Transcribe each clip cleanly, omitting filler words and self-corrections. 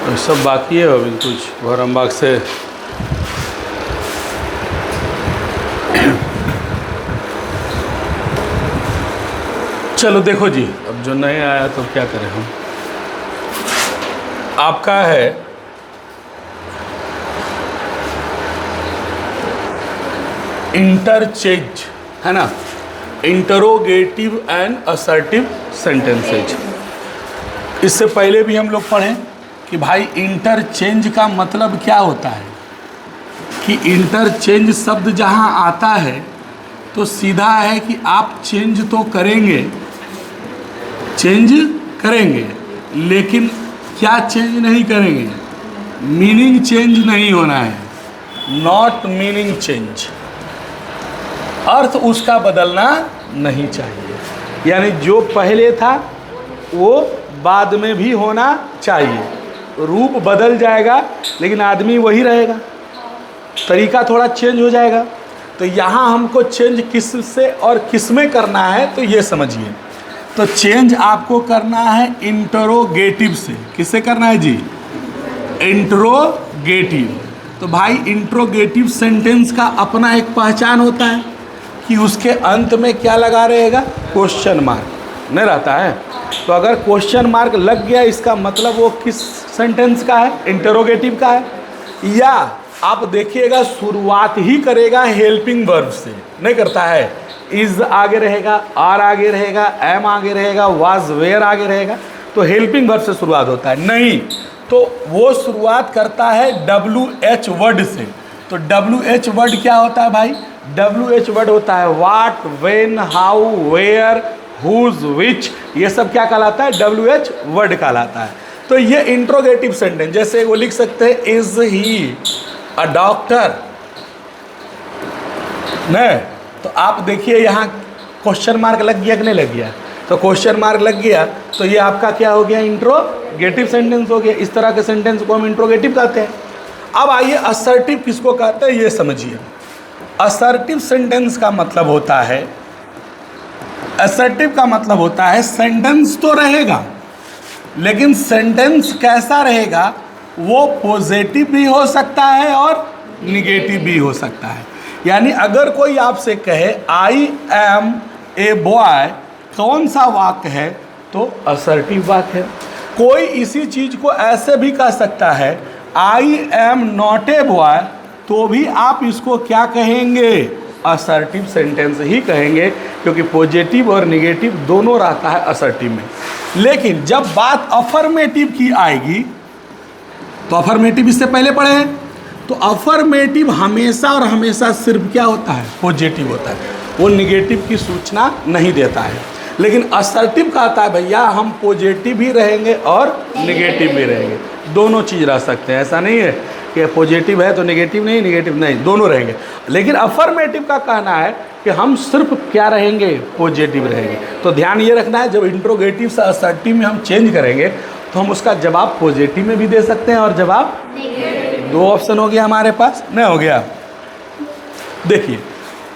तो सब बाकी है अभी कुछ औरंगाबाद से। चलो देखो जी, अब जो नए आया तो क्या करें हम। आपका है इंटरचेंज, है ना, इंटरोगेटिव एंड असर्टिव सेंटेंसेज। इससे पहले भी हम लोग पढ़े कि भाई इंटरचेंज का मतलब क्या होता है, कि इंटरचेंज शब्द जहाँ आता है तो सीधा है कि आप चेंज तो करेंगे, चेंज करेंगे, लेकिन क्या चेंज नहीं करेंगे, मीनिंग चेंज नहीं होना है, नॉट मीनिंग चेंज, अर्थ उसका बदलना नहीं चाहिए। यानी जो पहले था वो बाद में भी होना चाहिए। रूप बदल जाएगा लेकिन आदमी वही रहेगा, तरीका थोड़ा चेंज हो जाएगा। तो यहाँ हमको चेंज किस से और किस में करना है तो ये समझिए। तो चेंज आपको करना है इंटरोगेटिव से। किससे करना है जी? इंटरोगेटिव। तो भाई इंटरोगेटिव सेंटेंस का अपना एक पहचान होता है कि उसके अंत में क्या लगा रहेगा, क्वेश्चन मार्क नहीं रहता है। तो अगर क्वेश्चन मार्क लग गया इसका मतलब वो किस सेंटेंस का है, इंटरोगेटिव का है। या आप देखिएगा शुरुआत ही करेगा हेल्पिंग वर्ब से, नहीं करता है, इज आगे रहेगा, आर आगे रहेगा, एम आगे रहेगा, वाज वेयर आगे रहेगा, तो हेल्पिंग वर्ब से शुरुआत होता है। नहीं तो वो शुरुआत करता है WH वर्ड से। तो WH वर्ड क्या होता है भाई? WH वर्ड होता है what, when, how, where, whose, which, ये सब क्या कहलाता है? WH वर्ड कहलाता है। तो ये इंट्रोगेटिव सेंटेंस, जैसे वो लिख सकते हैं इज ही अ डॉक्टर, नहीं तो आप देखिए यहाँ क्वेश्चन मार्क लग गया कि नहीं लग गया? तो क्वेश्चन मार्क लग गया तो ये आपका क्या हो गया? इंट्रोगेटिव सेंटेंस हो गया। इस तरह के सेंटेंस को हम इंट्रोगेटिव कहते हैं। अब आइए असर्टिव किसको कहते हैं ये समझिए। असर्टिव सेंटेंस का मतलब होता है, असर्टिव का मतलब होता है सेंटेंस तो रहेगा लेकिन सेंटेंस कैसा रहेगा, वो पॉजिटिव भी हो सकता है और निगेटिव भी हो सकता है। यानी अगर कोई आपसे कहे आई एम ए बॉय, कौन सा वाक्य है? तो असर्टिव वाक्य है। कोई इसी चीज को ऐसे भी कह सकता है I am not a boy, तो भी आप इसको क्या कहेंगे? असर्टिव सेंटेंस ही कहेंगे, क्योंकि पॉजिटिव और निगेटिव दोनों रहता है असर्टिव में। लेकिन जब बात अफर्मेटिव की आएगी, तो अफर्मेटिव इससे पहले पढ़े हैं, तो अफर्मेटिव हमेशा और हमेशा सिर्फ क्या होता है? पॉजिटिव होता है, वो निगेटिव की सूचना नहीं देता है। लेकिन असर्टिव कहता है भैया हम पॉजिटिव भी रहेंगे और निगेटिव भी रहेंगे, दोनों चीज़ रह सकते हैं। ऐसा नहीं है कि पॉजिटिव है तो निगेटिव नहीं, निगेटिव नहीं, दोनों रहेंगे। लेकिन अफर्मेटिव का कहना है कि हम सिर्फ क्या रहेंगे? पॉजिटिव रहेंगे। तो ध्यान ये रखना है, जब इंट्रोगेटिव से असर्टिव में हम चेंज करेंगे तो हम उसका जवाब पॉजिटिव में भी दे सकते हैं और जवाब दो ऑप्शन हो गया हमारे पास, नहीं हो गया? देखिए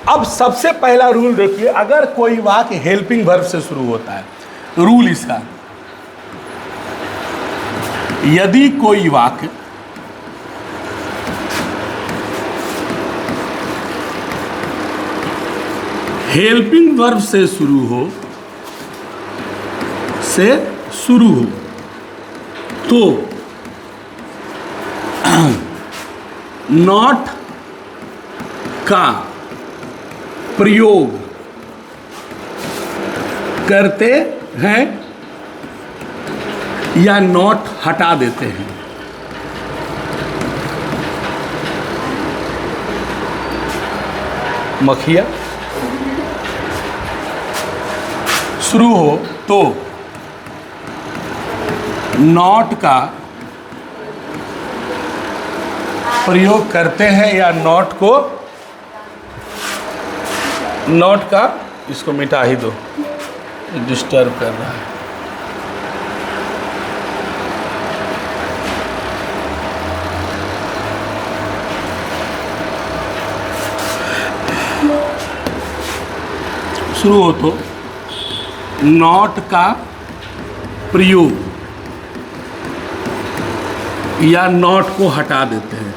अब सबसे पहला रूल देखिए, अगर कोई वाक्य हेल्पिंग वर्ब से शुरू होता है, रूल इसका, यदि कोई वाक्य हेल्पिंग वर्ब से शुरू हो तो नॉट का प्रयोग करते हैं या नॉट हटा देते हैं। मखिया शुरू हो तो नॉट का प्रयोग करते हैं या नॉट का, इसको मिटा ही दो, डिस्टर्ब कर रहा है। शुरू हो तो नॉट का प्रयोग या नॉट को हटा देते हैं।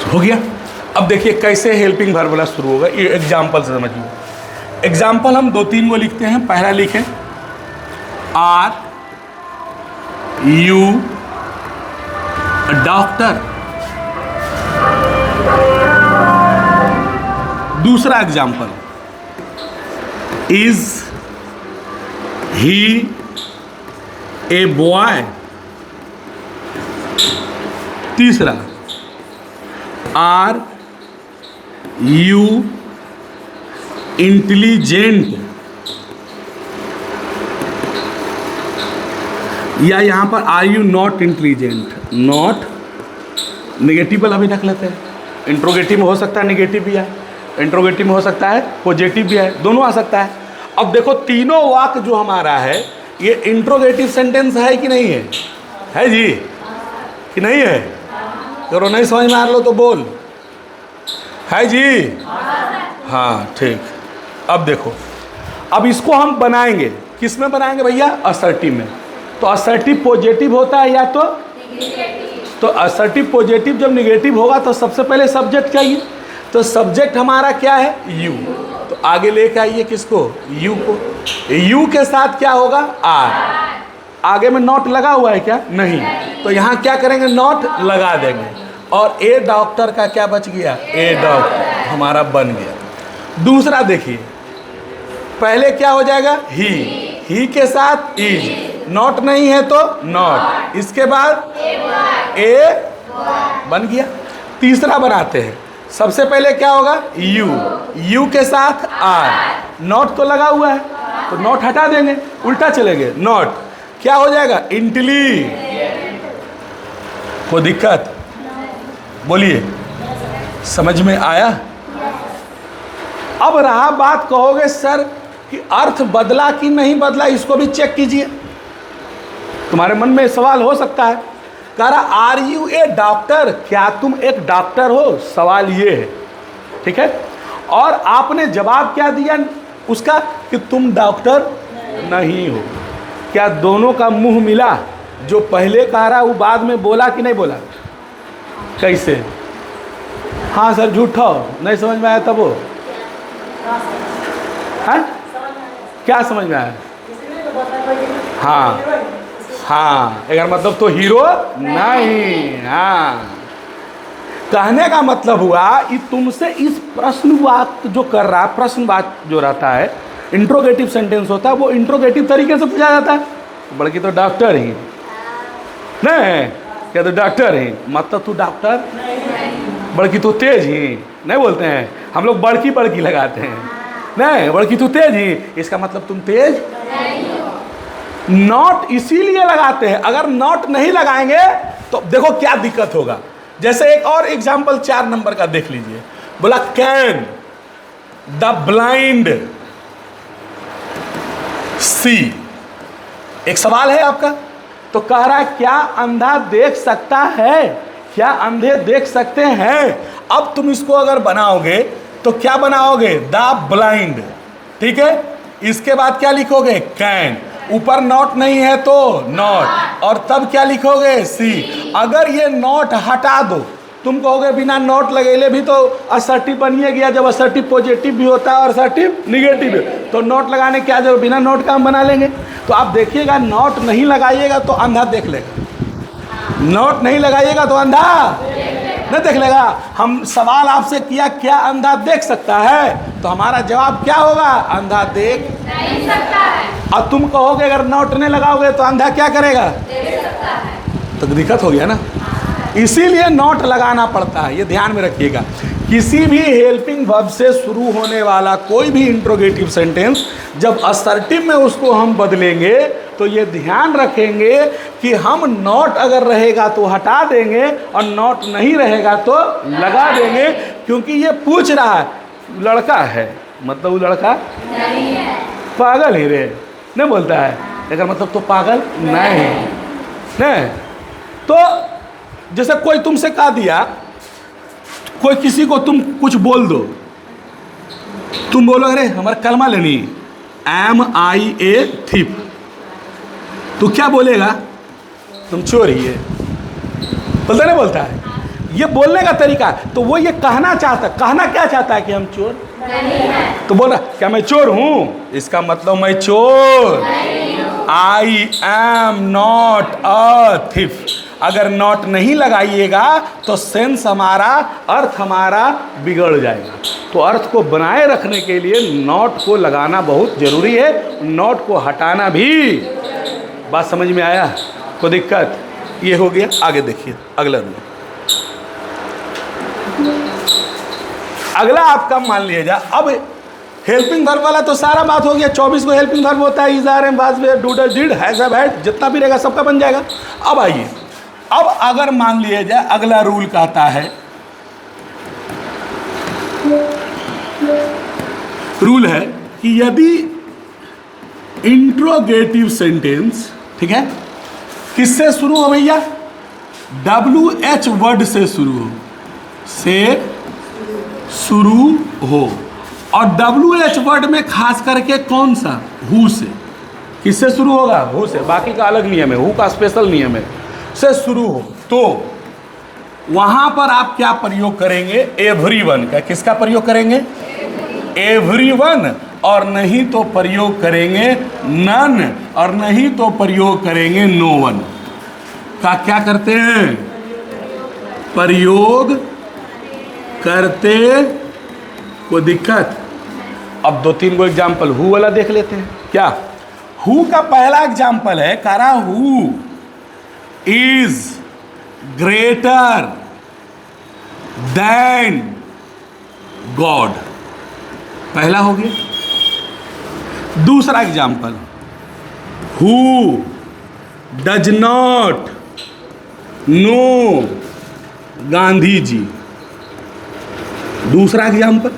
हो गया। अब देखिए कैसे हेल्पिंग वर्ब वाला शुरू होगा, ये एग्जाम्पल से समझिए। एग्जाम्पल हम 2-3 को लिखते हैं। पहला लिखें आर यू डॉक्टर। दूसरा example is he a boy. तीसरा आर यू इंटेलिजेंट, या यहां पर are you not intelligent. Not negative वाला भी रख लेते हैं। इंट्रोगेटिव में हो सकता है निगेटिव भी है, इंट्रोगेटिव में हो सकता है पॉजिटिव भी है, दोनों आ सकता है। अब देखो तीनों वाक्य जो हमारा है ये इंट्रोगेटिव सेंटेंस है कि नहीं है? है जी कि नहीं है? करो नहीं समझ में आ लो तो बोल, है जी? हाँ ठीक। अब देखो, अब इसको हम बनाएंगे, किस में बनाएंगे भैया? असर्टिव में। तो असर्टिव पॉजिटिव होता है या तो असर्टिव पॉजिटिव जब निगेटिव होगा तो सबसे पहले सब्जेक्ट चाहिए। तो सब्जेक्ट हमारा क्या है? यू। तो आगे लेके आइए किसको? यू को। यू के साथ क्या होगा? आर। आगे में नॉट लगा हुआ है क्या? नहीं। तो यहाँ क्या करेंगे? नॉट लगा देंगे। और ए डॉक्टर का क्या बच गया? ए डॉक्टर हमारा बन गया। दूसरा देखिए, पहले क्या हो जाएगा? ही के साथ इज। नॉट नहीं है तो नॉट, इसके बाद ए बन गया। तीसरा बनाते हैं। सबसे पहले क्या होगा? यू के साथ आर। नॉट तो लगा हुआ है तो नॉट हटा देंगे, उल्टा चलेंगे। नॉट क्या हो जाएगा? इंटेली। कोई दिक्कत? बोलिए, समझ में आया? अब रहा बात, कहोगे सर कि अर्थ बदला कि नहीं बदला, इसको भी चेक कीजिए। तुम्हारे मन में सवाल हो सकता है, कह रहा आर यू ए डॉक्टर, क्या तुम एक डॉक्टर हो? सवाल ये है, ठीक है। और आपने जवाब क्या दिया उसका? कि तुम डॉक्टर नहीं हो। क्या दोनों का मुंह मिला? जो पहले कह रहा वो बाद में बोला कि नहीं बोला? कैसे? हाँ सर झूठा नहीं समझ में आया तब वो? हाँ क्या समझ में आया? हाँ अगर मतलब तो हीरो नहीं। हाँ कहने का मतलब हुआ कि तुमसे इस प्रश्न वाक्य जो कर रहा है, प्रश्न वाक्य जो रहता है, इंट्रोगेटिव सेंटेंस होता है, वो इंट्रोगेटिव तरीके से पूछा जाता है। बल्कि तो डॉक्टर ही नहीं, क्या तो डॉक्टर ही मतलब तू डॉक्टर, बल्कि तू तेज ही नहीं बोलते हैं हम लोग, बड़की लगाते हैं नहीं, बल्कि तू तेज ही, इसका मतलब तुम तेज। नॉट इसीलिए लगाते हैं। अगर नॉट नहीं लगाएंगे तो देखो क्या दिक्कत होगा। जैसे एक और एग्जाम्पल 4 नंबर का देख लीजिए। बोला कैन द ब्लाइंड सी। एक सवाल है आपका, तो कह रहा है क्या अंधा देख सकता है? क्या अंधे देख सकते हैं? अब तुम इसको अगर बनाओगे तो क्या बनाओगे? द ब्लाइंड, ठीक है। इसके बाद क्या लिखोगे? कैन। ऊपर नॉट नहीं है तो नॉट, और तब क्या लिखोगे? सी। अगर ये नॉट हटा दो, तुम कहोगे बिना नॉट लगेले भी तो असर्टिव बनिए गया। जब असर्टिव पॉजिटिव भी होता है और असर्टिव निगेटिव भी, तो नॉट लगाने क्या जरूरत? बिना नॉट का हम बना लेंगे। तो आप देखिएगा, नॉट नहीं लगाइएगा तो अंधा देख लेगा, नॉट नहीं लगाइएगा तो अंधा नहीं देख लेगा। हम सवाल आपसे किया क्या अंधा देख सकता है, तो हमारा जवाब क्या होगा? अंधा देख नहीं सकता है। और तुम कहोगे अगर नॉट नहीं लगाओगे तो अंधा क्या करेगा? देख सकता है। तो दिक्कत हो गया ना। इसीलिए नॉट लगाना पड़ता है, ये ध्यान में रखिएगा। किसी भी हेल्पिंग वर्ब से शुरू होने वाला कोई भी इंट्रोगेटिव सेंटेंस जब असर्टिव में उसको हम बदलेंगे तो ये ध्यान रखेंगे कि हम नॉट अगर रहेगा तो हटा देंगे और नॉट नहीं रहेगा तो लगा देंगे। क्योंकि ये पूछ रहा है लड़का है, मतलब वो लड़का नहीं है, पागल ही रे नहीं बोलता है, अगर मतलब तो पागल नहीं। तो जैसे कोई तुमसे कह दिया, कोई किसी को तुम कुछ बोल दो, तुम बोलो अरे हमारा कलमा लेनी, एम आई ए थिप, तो क्या बोलेगा? तुम चोर ही है। बोलता नहीं बोलता है, ये बोलने का तरीका है। तो वो ये कहना चाहता, कहना क्या चाहता है कि हम चोर नहीं है। तो बोला क्या मैं चोर हूं? इसका मतलब मैं चोर I am not a thief. अगर नॉट नहीं लगाइएगा तो सेंस हमारा, अर्थ हमारा बिगड़ जाएगा। तो अर्थ को बनाए रखने के लिए नॉट को लगाना बहुत जरूरी है, नॉट को हटाना भी। बात समझ में आया? कोई दिक्कत? ये हो गया। आगे देखिए अगला रूल। अगला आपका मान लिया जाए, अब हेल्पिंग वर्ब वाला तो सारा बात हो गया। 24 को हेल्पिंग वर्ब होता है, is are am was were do does did has have had, जितना भी रहेगा सबका बन जाएगा। अब आइए, अब अगर मान लिया जाए अगला रूल कहता है, रूल है कि यदि इंट्रोगेटिव सेंटेंस, ठीक है, किससे शुरू हो भैया? WH वर्ड से शुरू हो, से शुरू हो। और WH वर्ड में खास करके कौन सा? हु से। किससे शुरू होगा? हु से। बाकी का अलग नियम है, हु का स्पेशल नियम है। से शुरू हो तो वहां पर आप क्या प्रयोग करेंगे? एवरीवन का। किसका प्रयोग करेंगे? एवरीवन। और नहीं तो प्रयोग करेंगे नन, और नहीं तो प्रयोग करेंगे नो वन का। क्या करते हैं? प्रयोग करते। कोई दिक्कत? अब 2-3 को एग्जाम्पल हु वाला देख लेते हैं। क्या? हु का पहला एग्जाम्पल है, करा who is greater than God. पहला हो गया। दूसरा example, who does not know Gandhi ji. दूसरा एग्जाम्पल।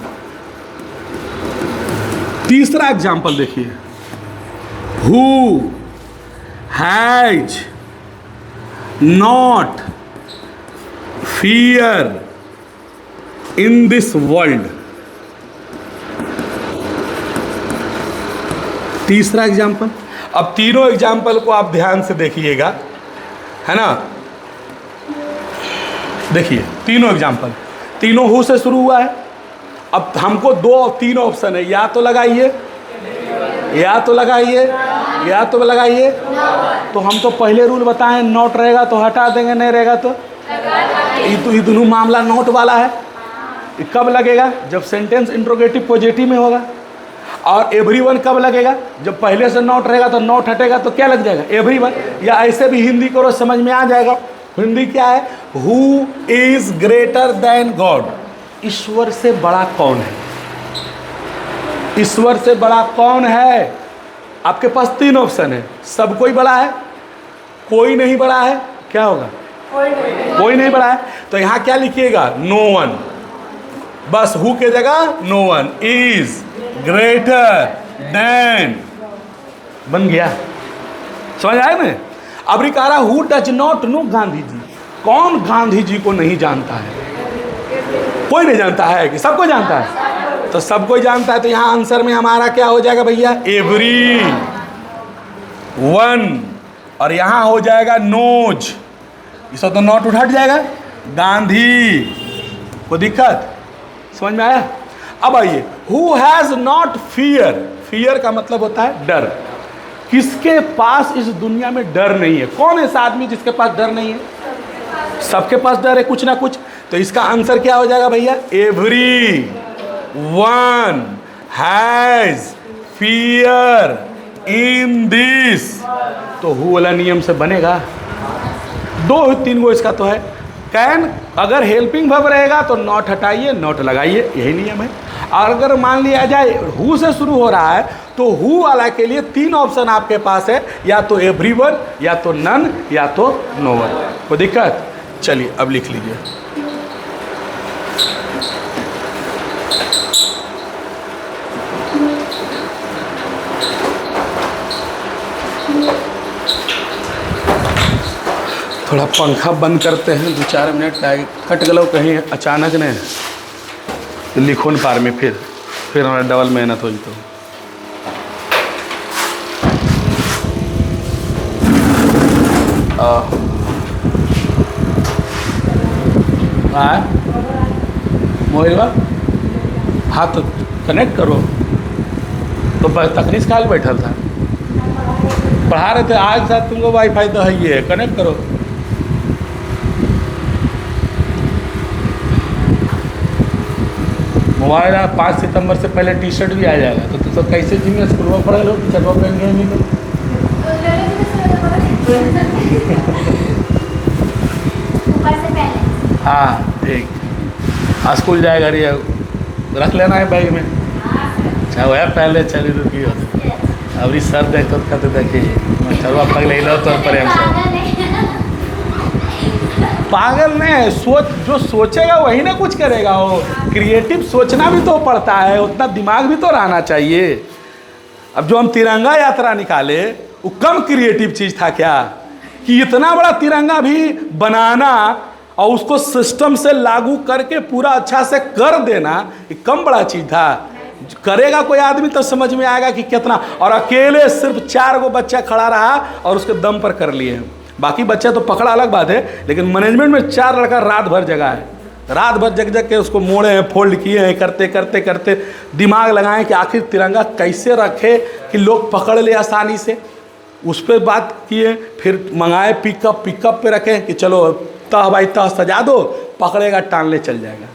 तीसरा एग्जाम्पल देखिए, who has not fear in this world. तीसरा एग्जाम्पल। अब तीनों एग्जाम्पल को आप ध्यान से देखिएगा, है ना? देखिए तीनों एग्जाम्पल, तीनों हु से शुरू हुआ है। अब हमको 2-3 ऑप्शन है, या तो लगाइए, या तो लगाइए, या तो लगाइए। तो हम तो पहले रूल बताएं, नॉट रहेगा तो हटा देंगे, नहीं रहेगा तो ये दोनों मामला नॉट वाला है। ये कब लगेगा? जब सेंटेंस इंट्रोगेटिव पॉजिटिव में होगा। और एवरीवन कब लगेगा? जब पहले से नॉट रहेगा तो नॉट हटेगा तो क्या लग जाएगा? एवरीवन। या ऐसे भी हिंदी करो, समझ में आ जाएगा। हिंदी क्या है? Who is greater than God. ईश्वर से बड़ा कौन है? ईश्वर से बड़ा कौन है? आपके पास 3 ऑप्शन है। सब कोई बड़ा है, कोई नहीं बड़ा है, क्या होगा? कोई नहीं बड़ा है। तो यहां क्या लिखिएगा? No one. बस हु के जगह no one is greater than, बन गया। समझ आया ना? अब रिकारा who does not know Gandhi ji. कौन गांधी जी को नहीं जानता है? कोई नहीं जानता है कि सबको जानता है? तो सबको जानता है। तो यहाँ आंसर में हमारा क्या हो जाएगा भैया? Every one. और यहाँ हो जाएगा नोज। इसको तो नॉट उठा जाएगा। गांधी। कोई दिक्कत? समझ में आया? अब आइए, who has not fear. Fear का मतलब होता है डर। किसके पास इस दुनिया में डर नहीं है? कौन ऐसा आदमी जिसके पास डर नहीं है? सबके पास डर है कुछ ना कुछ। तो इसका आंसर क्या हो जाएगा भैया? Every one has fear in this. तो हु वाला नियम से बनेगा। 2-3 गो इसका तो है। कैन, अगर हेल्पिंग वर्ब रहेगा तो नॉट हटाइए, नॉट लगाइए, यही नियम है। और अगर मान लिया जाए हु से शुरू हो रहा है तो हु वाला के लिए 3 ऑप्शन आपके पास है, या तो एवरीवन, या तो नन, या तो नो वन। कोई दिक्कत? चलिए अब लिख लीजिए। थोड़ा पंखा बंद करते हैं, 2-4 मिनट कट गलो कहीं अचानक ने, लिखो न पार में फिर हमारा डबल मेहनत हो। तो हाँ मोबाइल हाँ तो कनेक्ट करो। तो तकरीस काल बैठल था, पढ़ा रहे थे आज साथ तुमको वाईफाई तो है ही है, कनेक्ट करो। मोबाइल 5 सितंबर से पहले टी शर्ट भी आ जाएगा। तो तुम सब कैसे जिम में स्कूल में पढ़े लो, टी शर्ट पहन गए नहीं तो हाँ ठीक। हाँ स्कूल जाएगा रही रख लेना है बैग में। अच्छा वह पहले चली रुकी हो अभी सर देख तो कहते देखिए चलो अब पगले लो तो प्रेम से। पागल नहीं, सोच जो सोचेगा वही ना कुछ करेगा। वो क्रिएटिव सोचना भी तो पड़ता है, उतना दिमाग भी तो रहना चाहिए। अब जो हम तिरंगा यात्रा निकाले वो कम क्रिएटिव चीज़ था क्या, कि इतना बड़ा तिरंगा भी बनाना और उसको सिस्टम से लागू करके पूरा अच्छा से कर देना ये कम बड़ा चीज़ था। करेगा कोई आदमी तो समझ में आएगा कि कितना। और अकेले सिर्फ 4 गो बच्चा खड़ा रहा और उसके दम पर कर लिए। बाकी बच्चे तो पकड़ा अलग बात है, लेकिन मैनेजमेंट में 4 लड़का रात भर जगह है, रात भर जग जग के उसको मोड़े हैं, फोल्ड किए हैं, करते करते करते दिमाग लगाएं कि आखिर तिरंगा कैसे रखे कि लोग पकड़ ले आसानी से। उस पर बात किए, फिर मंगाए पिकअप पे रखें कि चलो तह भाई तह सजा दो, पकड़ेगा टांग ले चल जाएगा।